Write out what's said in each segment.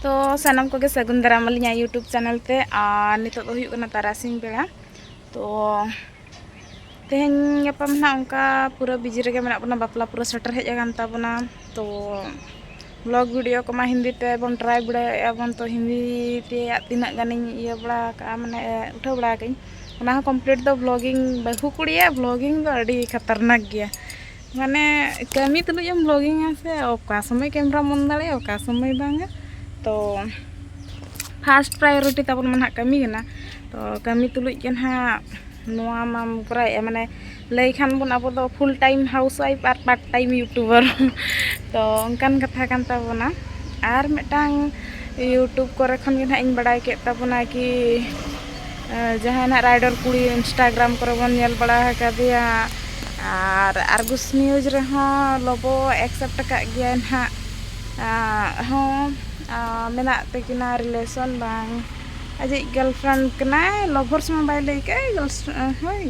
तो सानम को सगुन दाराम अलिया यूट्यूब चैनल ते नितो दो हुयुग कना तारासिंग बेड़ा तो तेहेñ गापा मना उनका पूरा बिजी रेगे मेना बना बापला पूरा सेटर हेज आकान ताबना तो ब्लॉग वीडियो को मा हिंदी ते बन ट्राई बड़ा बन तो हिंदी ते तिना गानिñ इया बड़ा का माने उठा बड़ा कई ओना हो कंप्लीट दो ब्लॉगिंग बहु कुड़िया ब्लॉगिंग दो अड़ी खतरनाक गया माने कमी तुलुज हम ब्लॉगिंग से ओका समय कैमरा मन दाड़े ओका समय बांगा तो फर्स्ट प्रायोरिटी तबन मन कमी गना तो कमी तुलुज के ना नोआ माम कराए माने लई खान बन अब दो फुल टाइम हाउस वाइफ और पार्ट टाइम यूट्यूबर तो उनकान कथा कान ताबना और मिटांग यूट्यूब करे खन गे इन बड़ाई के ताबना कि जहां ना राइडर कुड़ी इंस्टाग्राम करे बन नेल बड़ा कदिया और आर्गुस न्यूज रे हो लोबो एक्सेप्ट का गया ना हाँ मेना तेकिना रिलेशन बांग अजे गर्लफ्रेंड कनाय लवर्स में बाय लेके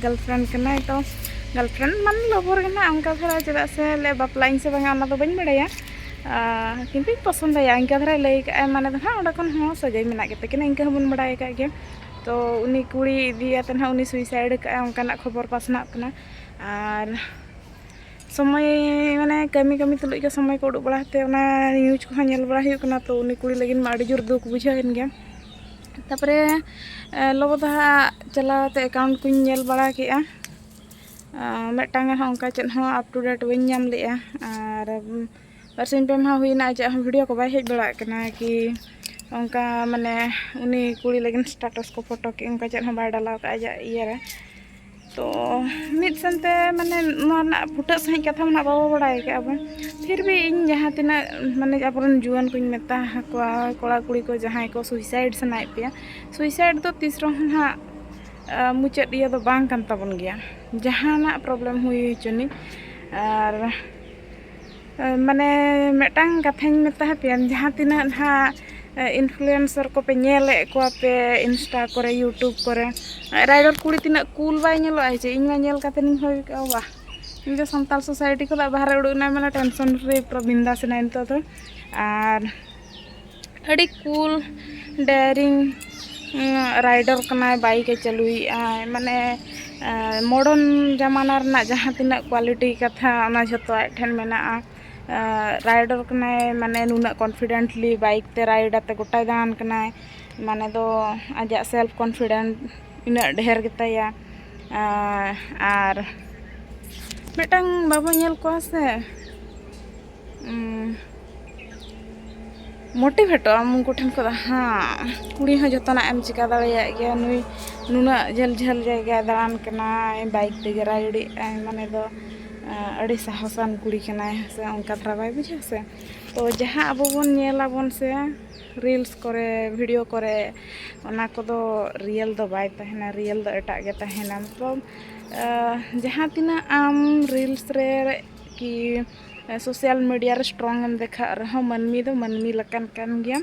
गर्लफ्रेंड कनाय तो गर्लफ्रेंड मन लवर कना उनका धरा चदा से ले बापलाइन से बांगा ना तो बन बड़ाया किंतु पसंद है इनका धरा ले का माने तो हां ओडा खन हो सगै मेना के तेकिना इनका बन बड़ाय का गे तो उनी कुड़ी दिया तना उनी सुइसाइड का उनका खबर पासना कना और समय माने कमी कमी तुलुज के समय को उडुक बड़ाते न्यूज को नेल बड़ा हुयुग कना तो उनी कुड़ी लगिन मा अड़ी जोर दुख बुझाएन गया तापरे लोबो दहा चलाते अकाउंट को नेल बड़ा केआ मेटांग उनका चेद हो अप टू डेट बन नाम लेआ और परसिन पे मा हुइना जे वीडियो को बाय हेज बड़ा कना कि उनका माने उनी कुड़ी लगिन स्टेटस को फोटो के उनका चेद हो बाय डाला का जा इया तो मिड संते माने ना फुटा सही कथा मना बाबा बड़ाई के अब फिर भी इन जहाँ तना माने अपन जुआन को मेता को कोड़ा कुड़ी को जहाँ को सुइसाइड सनाय पे सुइसाइड तो तीसरा ना मुचाद इया तो बांग कान ताबन गया जहाँ ना प्रॉब्लम हुई चुनी और माने मेटांग कथाñ मेता पे जहाँ तना ना इन्फ्लुएंसर को पे नेले को पे इंस्टा करे यूट्यूब करे राइडर कुड़ी तना कूल बाय नेलो आइचे इन मा नेल काते नि होय का वाह इन संताल सोसाइटी को बाहर उडुना माने टेंशन फ्री प्रबिंदा से नाइन तो और अड़ी कूल डेयरिंग राइडर कना बाइक चलुई माने मॉडर्न जमाना रना जहाँ तना क्वालिटी कथा ना जतो आय ठेन मेना राइडर कनाय माने नुना कॉन्फिडेंटली बाइक ते राइड आते गोटाय दान कनाय माने दो आजा सेल्फ कॉन्फिडेंट इना ढेर गेताया और मेटांग बाबो नेल को से मोटिवेट उनको ठन को हाँ कुड़ी हो जतना एम चिका दाड़िया गया नुई नुना झल झल जगह दान कना बाइक ते राइड माने दो अड़ी साहसान कुड़ी कना से उनका धरा बाय बुझा से तो जहाँ अब बन नेलाबन से रील्स करे वीडियो करे ओना को दो रियल दो बाय तहना रियल दो एटा गे तहना मतलब जहाँ तिना आम रील्स रे कि सोशल मीडिया रे स्ट्रॉन्ग एम देखा रहो मनमी दो मनमी लकन कान गया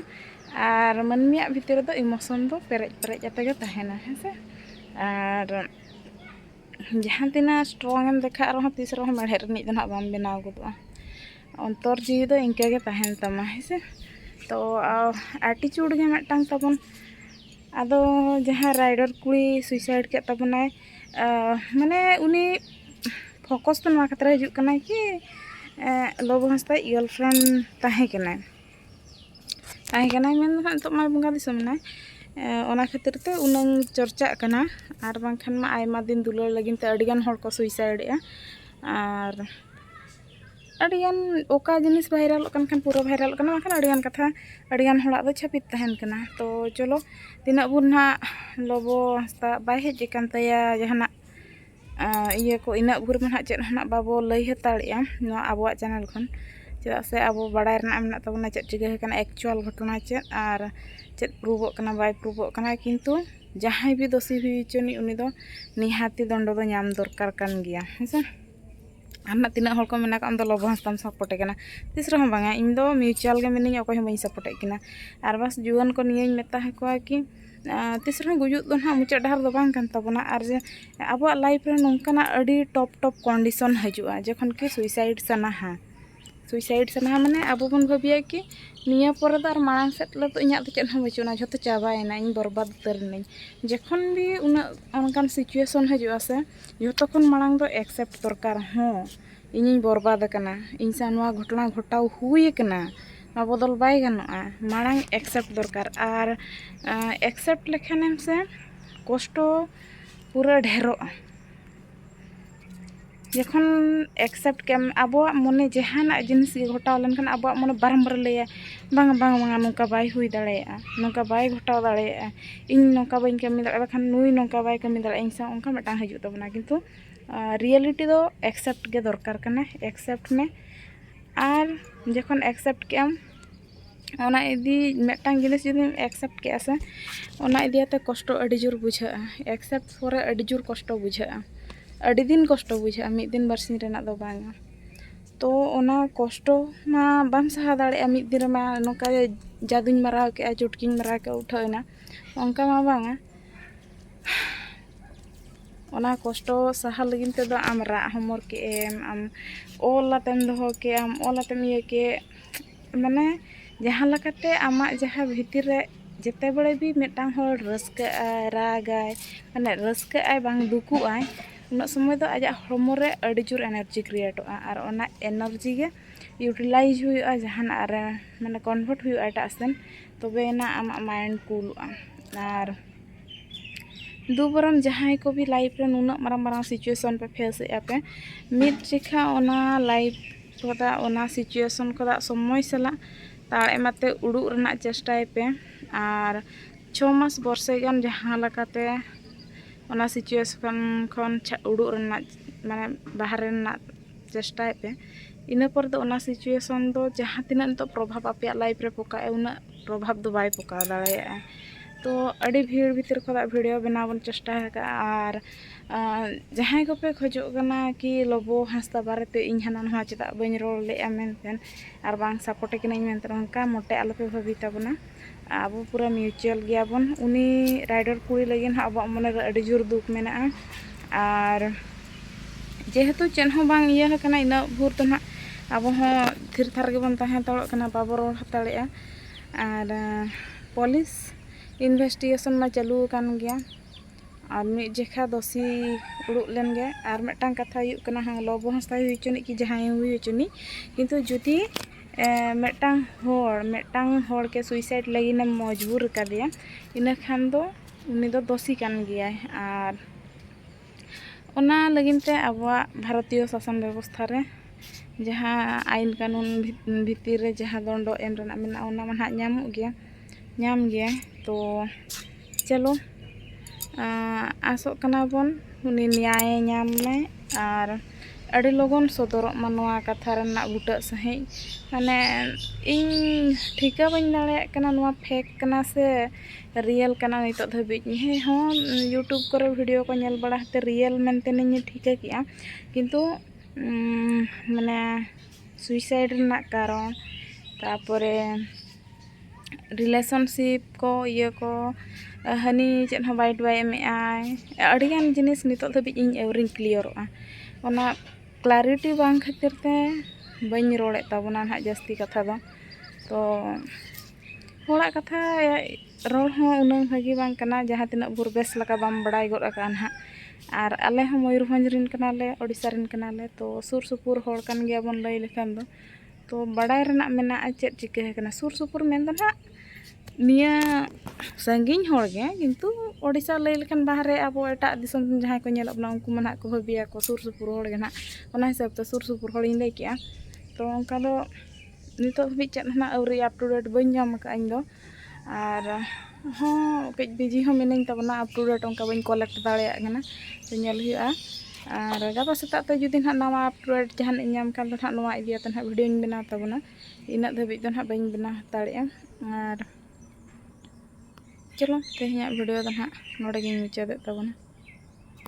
और मनमिया भीतर दो इमोशन दो पेरेज पेरेज आते गे तहना है से और जहाँ तना स्ट्रॉन्ग एम देखा रहो तीस रहो मेढ़े रनी दो ना बाम बनाव गदुआ अंतर जीव दो इनका गे तहन तमा है से तो एटीट्यूड गे मिटांग तबन आदो जहाँ राइडर कुड़ी सुइसाइड के तबनाय माने उनी फोकस तो ना खतरा हिजुग कना कि लोबो हंसता गर्लफ्रेंड ताहे कना मेन दो तो मा बंगा दिसम ना ओना खातिर ते उनंग चर्चा कना और बांखान मा आयमा दिन दुलार लगिन ते अडिगान हर को सुइसाइड और अडिगान ओका जिनिस वायरल कन खान पूरा वायरल कना बांखान अडिगान कथा अडिगान हड़ा दो छापित तहन कना तो चलो तिना बुन ना लोबो हस्ता बाय हेज कान तया जहाना इया को इना बुर मन चेद हना बाबो लई हताड़िया नो आबो चैनल खन चेदा से आबो बड़ाय रना मेना तबना चेद चिगा कना एक्चुअल घटना चेद और चेद प्रूव कना बाय प्रूव कना किंतु जहां भी दोषी हुई चनी उनी दो निहाती दंड दो नाम दरकार कान गया हेसे आना तिना हर को मेना का लोबो हस्ताम सपोर्टे कना तीस रहो बांगा इन दो म्यूचुअल गे मिनी अकोय हम सपोर्टे किना और बस जुआन को निये मेता है कि तीस रहो गुजुद दो ना मुचाद डहर दो बांग कान तबना और जे अब लाइफ रे नोंकाना अडी टॉप टॉप कंडीशन हजुआ जखन कि सुइसाइड सना सुइसाइड सना माने अब बन भाबिया कि निया पर दो मांग सेट ले तो इᱧᱟᱹᱜ ᱫᱚ ᱪᱮᱫ ᱦᱚᱸ ᱵᱟᱹᱪᱩᱜᱼᱟ ᱡᱷᱚᱛᱚ ᱪᱟᱵᱟᱭᱮᱱᱟ ᱤᱧ ᱵᱚᱨᱵᱟᱫ ᱩᱛᱟᱹᱨᱱᱟᱹᱧ ᱡᱚᱠᱷᱚᱱ ᱵᱤ ᱩᱱᱟᱹᱜ ᱚᱱᱠᱟᱱ ᱥᱤᱪᱩᱭᱮᱥᱚᱱ ᱦᱤᱡᱩᱜᱼᱟ ᱥᱮ ᱡᱷᱚᱛᱚ ᱠᱷᱚᱱ ᱢᱟᱲᱟᱝ ᱫᱚ ᱮᱠᱥᱮᱯᱴ ᱫᱚᱨᱠᱟর ᱦᱚᱸ ᱤᱧᱤᱧ ᱵᱚᱨᱵᱟᱫ ᱟᱠᱟᱱᱟ ᱤᱧ ᱥᱟᱶ ᱱᱚᱣᱟ ᱜᱷᱚᱴᱚᱱᱟ ᱜᱷᱚᱴᱟᱣ ᱦᱩᱭ ᱟᱠᱟᱱᱟ ᱱᱚᱣᱟ ᱵᱚᱫᱚᱞ ᱵᱟᱭ ᱜᱟᱱᱚᱜᱼᱟ ᱢᱟᱲᱟᱝ ᱮᱠᱥᱮᱯᱴ ᱫᱚᱨᱠᱟর ᱟᱨ ᱮᱠᱥᱮᱯᱴ ᱞᱮᱠᱷᱟᱱᱮᱢ ᱥᱮ ᱠᱚᱥᱴᱚ पूरा ढेरोगा जखन एक्सेप्ट के आबोआ मने जहाना जिनिस घटाव लेनखान आबोआ मने बारंबार लैया बांग बांग बांग नोंका बाय हुई दाड़ेया नोंका बाय घटाव दाड़ेया इन नोंका बाय कमी दाड़े खान नुई नोंका बाय कमी दाड़े इन सा उनका मिटांग हिजुग तबना किंतु रियलिटी दो एक्सेप्ट के दरकार कना एक्सेप्ट में आर जखन एक्सेप्ट के आम ओना इदी मिटांग जिनिस जुदी एक्सेप्ट के आसे ओना इदियाते कष्ट अडी जोर बुझा एक्सेप्ट फॉर अडी जोर कष्ट बुझा अडी दिन कष्ट बुझा मिद दिन बारसिन रेना दो बांगा तो ओना कष्ट मा बाम सहा दाड़े मिद दिन मा नोका जादुኝ माराव के चुटकिኝ माराव के उठावना ओंका मा बांगा ओना कष्ट सहा लगिन ते दो आम रा हमर के एम आम ओलातेम दोहो के आम ओलातेम ये के माने जहाँ लकाते आमा जहाँ भीतर रे जेते बड़े भी मिटांग हर रस्का रागाय माने रस्का आय बांग दुकु आय उना समय दो आजा हरमो रे अडी जोर एनर्जी क्रिएटोआ आर ओना एनर्जी गे यूटिलाइज हुआ जहाना रे माने कन्वर्ट हुआ एटा सेन तबे ना आमा माइंड कूलआ आर दुबरम जहाँ को भी लाइफ रे नुना मारा मारा सिचुएशन पे फेस पे मिड चिखा ओना लाइफ कोदा ओना सिचुएशन कोदा समय सला ताड़े माते उड़ुक रना चेष्टाय पे आर 6 मास बर्षे गान जहाँ लकाते ओना सिचुएशन खन उड़ुक रना माने बाहर रना चेष्टाय पे इना पर दो ओना सिचुएशन दो जहाँ तिना तो प्रभाव आपे लाइफ रे पकाए उना प्रभाव दो बाय पका दाड़ेया तो अड़ी भीड़ भीतर खोदा वीडियो बनाव बन चेष्टा और जहाँ को पे खोजना कि लोबो हांसदा बारेते इन हाना नहा चेदा बन रोल लेआ मेनतेन और बांग सपोर्टे किनाई मेनते उनका मोटे आलोपे भाबी ताबना अब पूरा म्यूचुअल गया बन उनी राइडर कुड़ी लगिन अब मन अड़ी जोर दुख मेना और जेहेतु चेन हो बांग इया कना इना भूर तो ना अब थिर थार के बन ताहे ताड़ो कना बाबो रोड हताड़ेआ और पुलिस इन्वेस्टिगेशन में चालू कान गया और मिड जेखा दोषी उड़ुक लेन गया और मिटांग कथा हुई कना हां लोबो हांसदा हुई चुनी कि जहां हुई चुनी किंतु जुदी मिटांग होड़ के सुइसाइड लगिन मजबूर कर दिया इन खान दो उनी दो दोषी कान गया और ओना लगिन ते अबवा भारतीय शासन व्यवस्था रे जहां आईन कानून भीतर रे जहां दंडो एम रना मेना ओना मानहा ᱧᱟᱢᱚᱜ गया ᱧᱟᱢ गया तो चलो आसोग कना बन उनी न्याय ᱧᱟᱢ में और अड़ी लगन सदर मनवा कथा रना बुटा सही माने इन ठिका बन दाड़े कना नवा फेक कना से रियल कना नितो धबी हे हो यूट्यूब करे वीडियो को नेल बड़ा हते रियल मेनते नि ठिका किया किंतु माने सुइसाइड रना कारण तापरे रिलेशनशिप को ये को हनी चेन हो बाइट बाय एम आईगान जिनिस नितो धबी इन एवरिंग क्लियरोआ ओना क्लैरिटी बांग खातिर ते बन रोड़े ताबना ना जास्ती कथा दो तो होड़ा कथा रोड़ हो उनंग भागी बांग कना जहाँ तिना बुर बेस लका बाम बड़ाई गोड़ का ना और आले हम मयूरभंज रिन कनाले ओडिशा रिन कनाले तो सुर सुपुर होड़ कन गया बन लई लेखान दो तो बड़ाई रना मेना चेक चिके कना सुर सुपुर मेन दो ना निया संगिन होड़ गया किंतु ओडिशा लई लेखान बाहरे अब एटा दिसम जहाँ को नेल अपना उनको मना को भाबिया को सुर सुपुर होड़ गना ओना हिसाब ते सुर सुपुर होड़ इन लई किया तो उनका दो नितो भी चेक ना अवरी अप टू डेट बन जाम का इन दो और हाँ कई बिजी हो मिनिंग तबना अप टू डेट उनका बन कलेक्ट दाड़े गना तो नेल हुआ और गापा सेता ते जुदी ना नवा अप टू डेट जहान इनाम कान तो नवा इदियाते ना वीडियो बना तबना इना धबी तो ना बन बना दाड़े और चलो तेहना वीडियो तो ना नोड़े गिन मुचाद तबना।